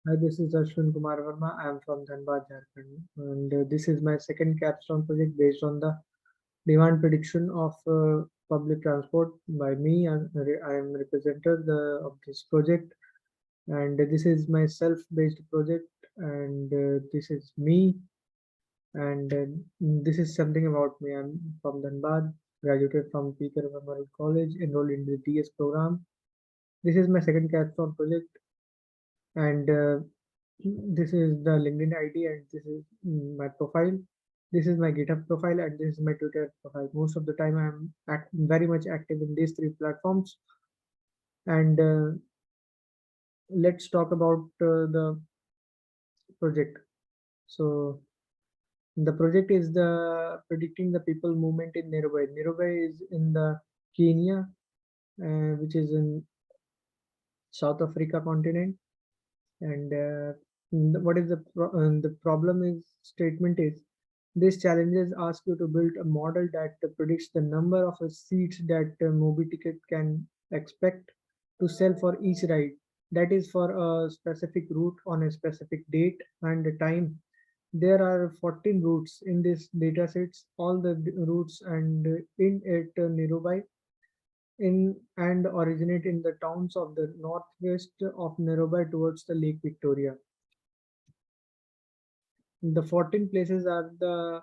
Hi, this is Ashwin Kumar Verma. I am from Dhanbad, Jharkhand, and this is my second capstone project based on the demand prediction of public transport by me. I am representative of this project, and this is my self-based project, and this is me, and this is something about me. I'm from Dhanbad, graduated from P.K. Memorial College, enrolled in the DS program. This is my second capstone project, and this is the LinkedIn ID and this is my profile. This is my GitHub profile and this is my Twitter profile. Most of the time I'm very much active in these three platforms. And let's talk about the project. So the project is the predicting the people movement in Nairobi. Nairobi is in the Kenya, which is in South Africa continent. And what is the problem is statement is these challenges ask you to build a model that predicts the number of seats that movie ticket can expect to sell for each ride. That is for a specific route on a specific date and time. There are 14 routes in this data sets, all the routes and in it nearby in and originate in the towns of the northwest of Nairobi towards the Lake Victoria. The 14 places are the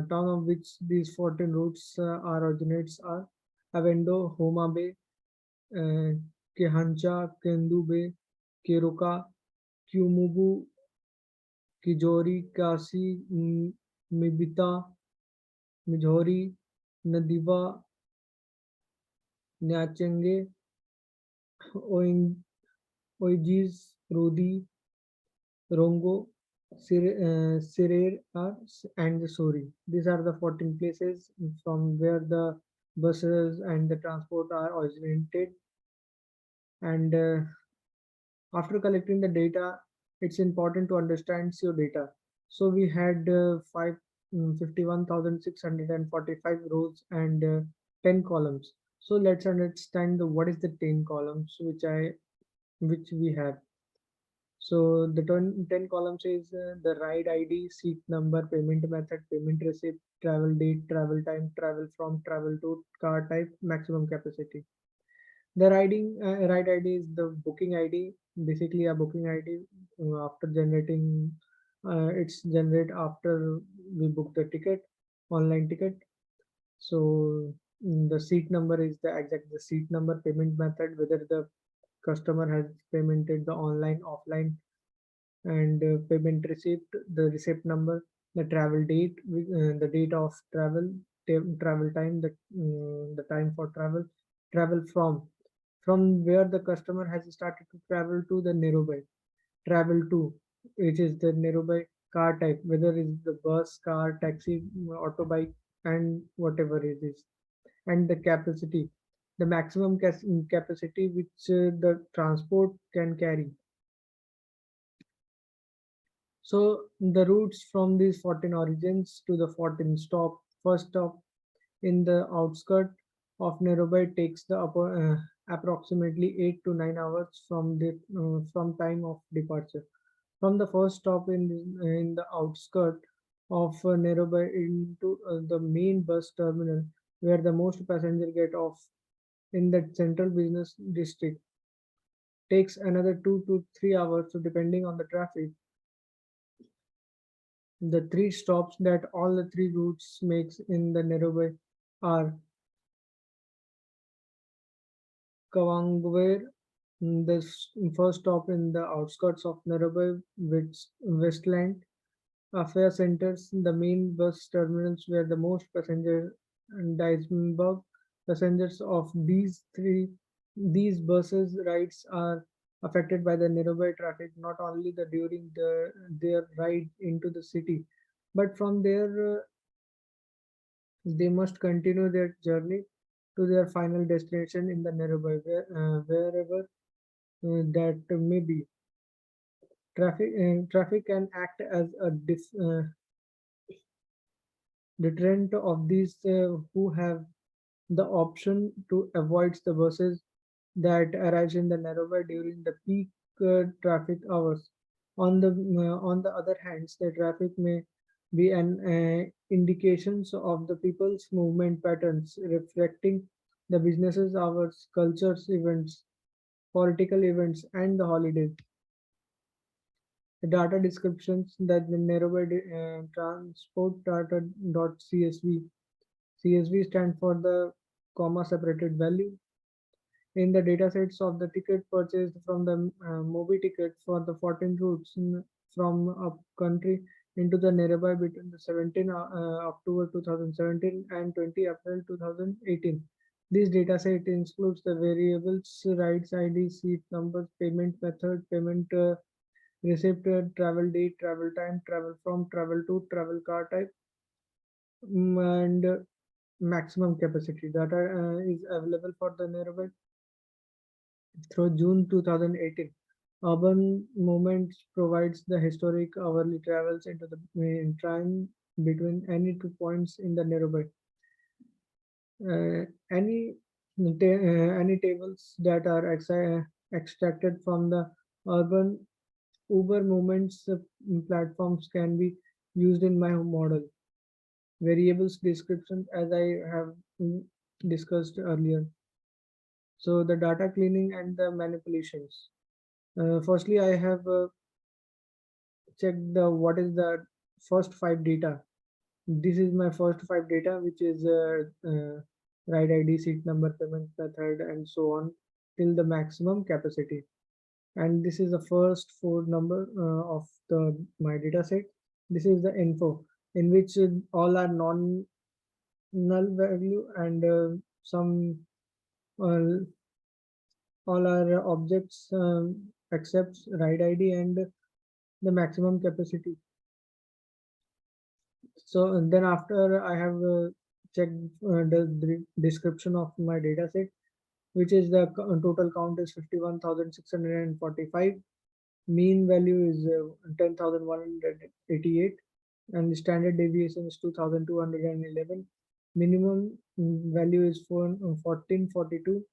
town of which these 14 routes are originates are Avendo, Homa Bay, uh, Kehancha, Kendu Bay, Keruka, Kiumubu, Kijori, Kasi, Mibita, Mijhori, Nadiva, Nyachenge, Oigis, Rodi, Rongo, Sirer, and Sori. These are the 14 places from where the buses and the transport are originated. And after collecting the data, it's important to understand your data. So we had 51,645 rows and 10 columns. So let's understand what is the 10 columns which we have. So the 10 columns is the ride ID, seat number, payment method, payment receipt, travel date, travel time, travel from, travel to, car type, maximum capacity. The ride ID is the booking ID, basically a booking ID after generating, it's generate after we book the ticket, online ticket. So the seat number is the seat number, payment method, whether the customer has paymented the online, offline, and payment receipt, the receipt number, the travel date, the date of travel, travel time, the time for travel, travel from where the customer has started to travel to the Nairobi, travel to, which is the Nairobi car type, whether it's the bus, car, taxi, auto bike, and whatever it is, and the capacity, the maximum capacity which the transport can carry. So the routes from these 14 origins to the 14 first stop in the outskirts of Nairobi takes the approximately 8 to 9 hours from time of departure. From the first stop in the outskirts of Nairobi into the main bus terminal where the most passenger get off in the central business district takes another 2 to 3 hours, so depending on the traffic. The three stops that all the three routes makes in the Nairobi are Kawangware, the first stop in the outskirts of Nairobi, which Westland, Affair centers, the main bus terminals where the most passenger and Duisburg passengers of these buses rides are affected by the Nairobi traffic, not only during their ride into the city, but from there they must continue their journey to their final destination in the Nairobi, wherever that may be. Traffic can act as a deterrent of these who have the option to avoid the buses that arrives in the Nairobi during the peak. traffic hours. On the other hand, the traffic may be an indications of the people's movement patterns, reflecting the businesses hours, cultures, events, political events, and the holidays. The data descriptions that the Nairobi transport data.csv. CSV stand for the comma separated value. In the datasets of the ticket purchased from the Mobi ticket for the 14 routes from up country into the nearby between the 17 October 2017 and 20 April 2018. This dataset includes the variables, rides ID, seat numbers, payment method, payment receipt, travel date, travel time, travel from, travel to, travel car type, and maximum capacity. Data is available for the nearby through June 2018. Urban Movements provides the historic hourly travels into the time between any 2 points in the Nairobi. Uh, any any tables that are extracted from the urban Uber Movements platforms can be used in my model. Variables descriptions, as I have discussed earlier. So the data cleaning and the manipulations. Firstly, I have checked the what is the first five data. This is my first five data, which is ride ID, seat number, payment method, and so on till the maximum capacity. And this is the first four number of the my data set. This is the info in which all are non null value and some uh, all are objects except ride ID and the maximum capacity. So then after I have checked the description of my data set, which is the total count is 51,645. Mean value is 10,188 and the standard deviation is 2,211. Minimum value is 1442.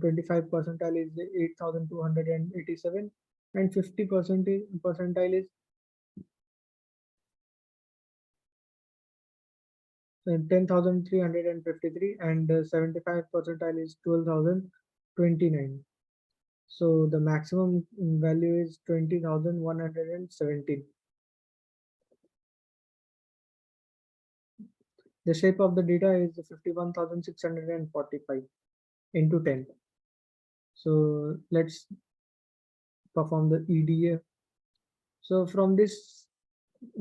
25 percentile is 8,287 and 50 percentile is 10,353 and 75 percentile is 12,029. So the maximum value is 20,117. The shape of the data is 51,645 into 10. So let's perform the EDA. So from this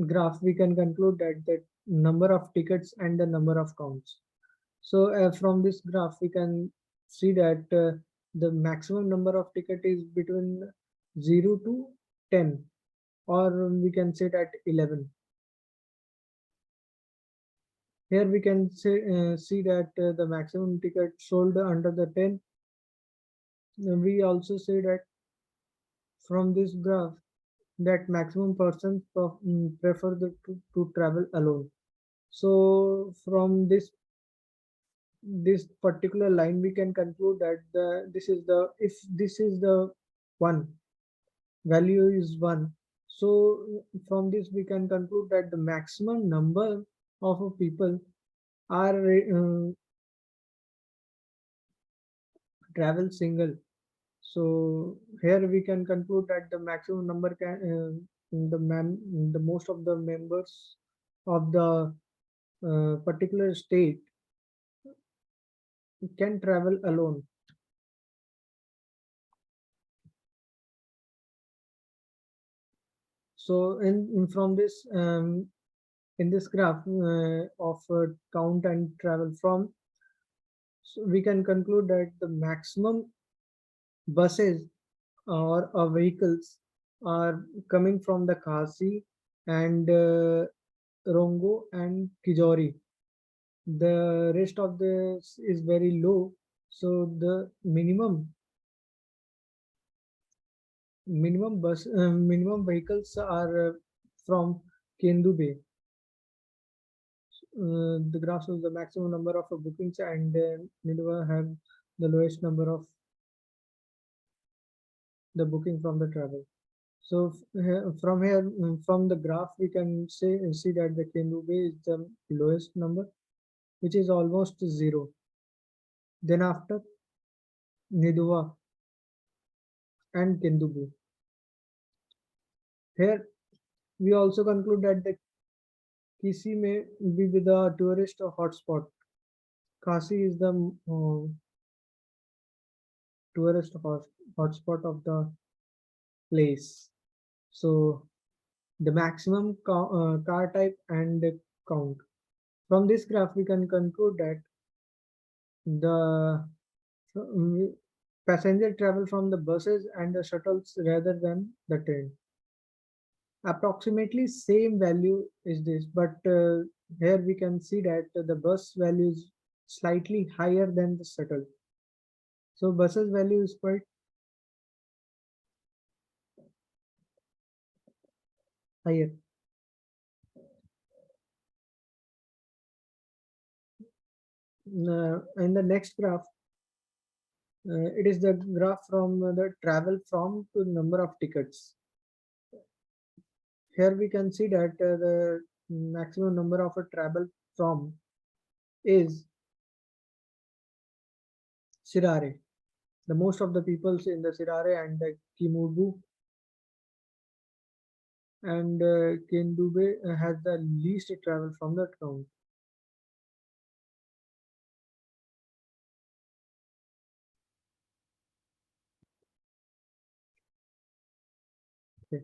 graph, we can conclude that the number of tickets and the number of counts. So from this graph, we can see that the maximum number of ticket is between 0 to 10, or we can say that 11. Here we can see that the maximum ticket sold under the 10. We also say that from this graph that maximum persons prefer to travel alone. So from this particular line, we can conclude that this is the if this is the one value is one. So from this we can conclude that the maximum number of people are travel single. So here we can conclude that the maximum number can the most of the members of the particular state can travel alone. So from this in this graph of count and travel from, so we can conclude that the maximum buses or vehicles are coming from the Khasi and Rongo and Kijori. The rest of this is very low, so the minimum vehicles are from Kendu Bay. The graph shows the maximum number of bookings and Nidwa have the lowest number of the booking from the travel. So from here, from the graph, we can see that the Kendube is the lowest number, which is almost zero. Then after Niduva and Kendubu. Here we also conclude that the Kisi may be the tourist hotspot. Kasi is the tourist hotspot of the place. So the maximum car type and count. From this graph, we can conclude that the passenger travel from the buses and the shuttles rather than the train. Approximately same value is this, but here we can see that the bus value is slightly higher than the shuttle. So buses value is quite higher. In the next graph, it is the graph from the travel from to number of tickets. Here we can see that the maximum number of a travel from is Sirare. The most of the peoples in the Sirare and the Kimubu and Kendube has the least travel from the town. Okay.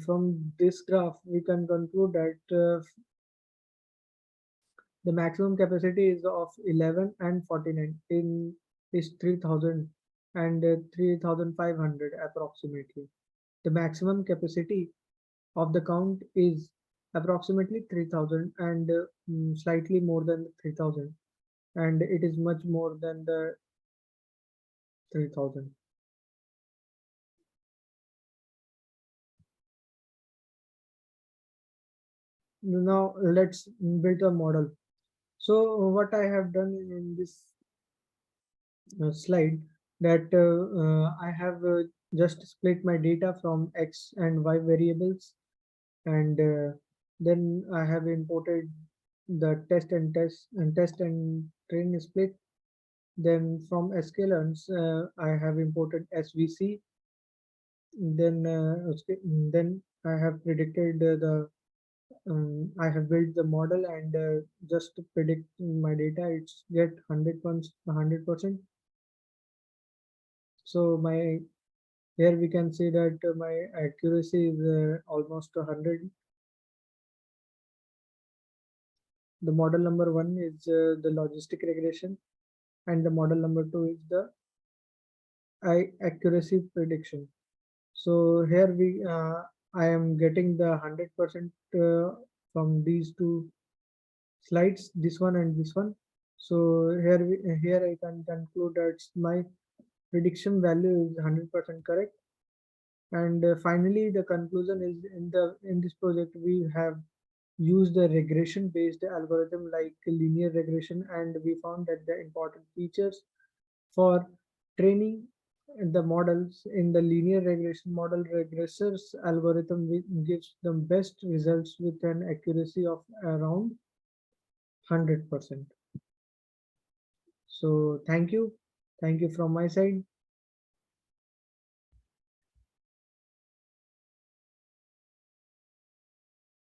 From this graph, we can conclude that the maximum capacity is of 11 and 49 in is 3000 and 3500 approximately. The maximum capacity of the count is approximately 3000 and slightly more than 3000, and it is much more than the 3000. Now let's build a model. So what I have done in this slide, that I have just split my data from X and Y variables, and then I have imported the test and train split. Then from sklearns, I have imported SVC. Then I have predicted I have built the model, and just to predict my data, it's get 100%. So my here we can see that my accuracy is almost 100. The model number one is the logistic regression, and the model number two is the accuracy prediction. So here I am getting the 100% from these two slides, this one and this one. So here I can conclude that my prediction value is 100% correct. And finally, the conclusion is in this project we have used the regression based algorithm like linear regression, and we found that the important features for training the models in the linear regression model regressors algorithm gives them best results with an accuracy of around 100%. So thank you from my side.